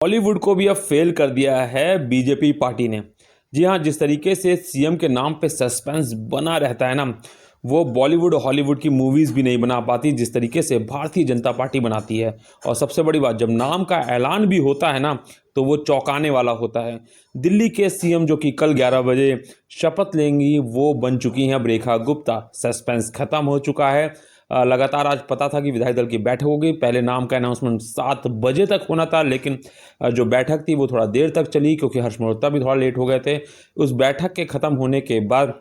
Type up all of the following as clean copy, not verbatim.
बॉलीवुड को भी अब फेल कर दिया है बीजेपी पार्टी ने। जी हाँ, जिस तरीके से सीएम के नाम पे सस्पेंस बना रहता है ना, वो बॉलीवुड और हॉलीवुड की मूवीज़ भी नहीं बना पाती जिस तरीके से भारतीय जनता पार्टी बनाती है। और सबसे बड़ी बात, जब नाम का ऐलान भी होता है ना, तो वो चौंकाने वाला होता है। दिल्ली के सीएम जो कि कल 11 बजे शपथ लेंगी, वो बन चुकी हैं अब रेखा गुप्ता। सस्पेंस खत्म हो चुका है। लगातार आज पता था कि विधायक दल की बैठक होगी। पहले नाम का अनाउंसमेंट 7 बजे तक होना था, लेकिन जो बैठक थी वो थोड़ा देर तक चली क्योंकि हर्ष मल्होत्रा भी थोड़ा लेट हो गए थे। उस बैठक के ख़त्म होने के बाद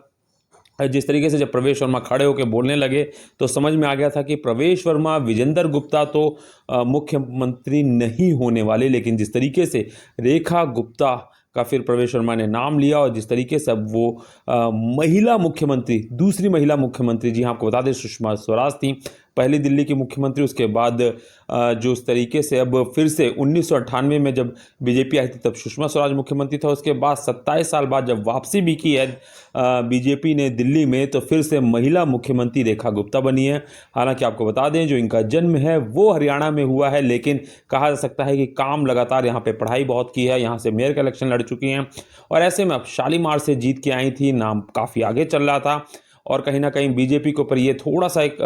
जिस तरीके से जब प्रवेश वर्मा खड़े होकर बोलने लगे, तो समझ में आ गया था कि प्रवेश वर्मा, विजेंद्र गुप्ता तो मुख्यमंत्री नहीं होने वाले, लेकिन जिस तरीके से रेखा गुप्ता का फिर प्रवेश वर्मा ने नाम लिया और जिस तरीके से अब वो महिला मुख्यमंत्री, दूसरी महिला मुख्यमंत्री, जी हाँ, आपको बता दें सुषमा स्वराज थी पहली दिल्ली की मुख्यमंत्री। उसके बाद जो उस तरीके से अब फिर से 1998 में जब बीजेपी आई थी तब सुषमा स्वराज मुख्यमंत्री था। उसके बाद 27 साल बाद जब वापसी भी की है बीजेपी ने दिल्ली में, तो फिर से महिला मुख्यमंत्री रेखा गुप्ता बनी है। हालांकि आपको बता दें जो इनका जन्म है वो हरियाणा में हुआ है, लेकिन कहा जा सकता है कि काम लगातार यहाँ पे पढ़ाई बहुत की है, यहाँ से मेयर का इलेक्शन लड़ चुकी हैं और ऐसे में अब शालीमार से जीत के आई थी। नाम काफ़ी आगे चल रहा था और कहीं ना कहीं बीजेपी के ऊपर ये थोड़ा सा एक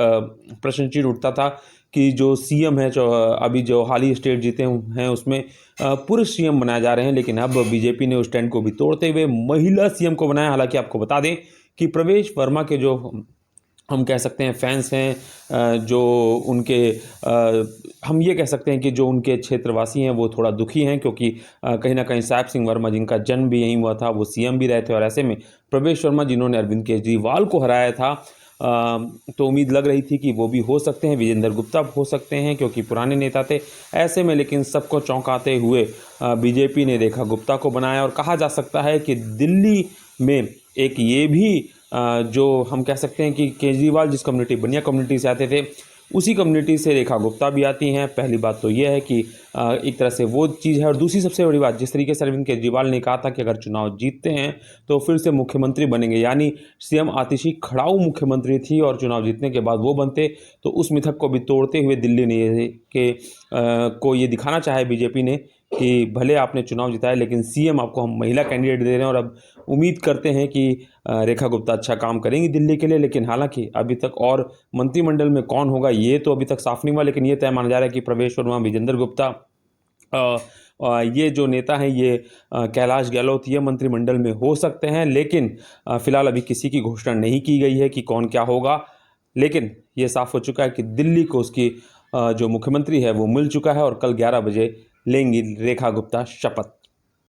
प्रश्न चिन्ह उठता था कि जो सीएम है, जो अभी जो हाल ही स्टेट जीते हैं उसमें पुरुष सीएम बनाए जा रहे हैं, लेकिन अब बीजेपी ने उस ट्रेंड को भी तोड़ते हुए महिला सीएम को बनाया। हालांकि आपको बता दें कि प्रवेश वर्मा के जो हम कह सकते हैं फैंस हैं, जो उनके हम ये कह सकते हैं कि जो उनके क्षेत्रवासी हैं वो थोड़ा दुखी हैं क्योंकि कहीं ना कहीं साहब सिंह वर्मा, जिनका जन्म भी यहीं हुआ था, वो सीएम भी रहे थे और ऐसे में प्रवेश वर्मा जिन्होंने अरविंद केजरीवाल को हराया था, तो उम्मीद लग रही थी कि वो भी हो सकते हैं, विजेंद्र गुप्ता हो सकते हैं क्योंकि पुराने नेता थे। ऐसे में लेकिन सबको चौंकाते हुए बीजेपी ने रेखा गुप्ता को बनाया और कहा जा सकता है कि दिल्ली में एक ये भी जो हम कह सकते हैं कि केजरीवाल जिस कम्युनिटी, बनिया कम्युनिटी से आते थे, उसी कम्युनिटी से रेखा गुप्ता भी आती हैं। पहली बात तो ये है कि एक तरह से वो चीज़ है और दूसरी सबसे बड़ी बात, जिस तरीके से अरविंद केजरीवाल ने कहा था कि अगर चुनाव जीतते हैं तो फिर से मुख्यमंत्री बनेंगे, यानी सीएम आतिशी खड़ाऊ मुख्यमंत्री थी और चुनाव जीतने के बाद वो बनते, तो उस मिथक को भी तोड़ते हुए दिल्ली ने को ये दिखाना चाहे बीजेपी ने कि भले आपने चुनाव जिताया लेकिन सीएम आपको हम महिला कैंडिडेट दे रहे हैं और अब उम्मीद करते हैं कि रेखा गुप्ता अच्छा काम करेंगी दिल्ली के लिए। लेकिन हालांकि अभी तक और मंत्रिमंडल में कौन होगा ये तो अभी तक साफ नहीं हुआ, लेकिन ये तय माना जा रहा है कि प्रवेश वर्मा, विजेंद्र गुप्ता, ये जो नेता हैं ये कैलाश गहलोत, ये मंत्रिमंडल में हो सकते हैं। लेकिन फिलहाल अभी किसी की घोषणा नहीं की गई है कि कौन क्या होगा, लेकिन ये साफ हो चुका है कि दिल्ली को उसकी जो मुख्यमंत्री है वो मिल चुका है और कल 11 बजे लेंगी रेखा गुप्ता शपथ।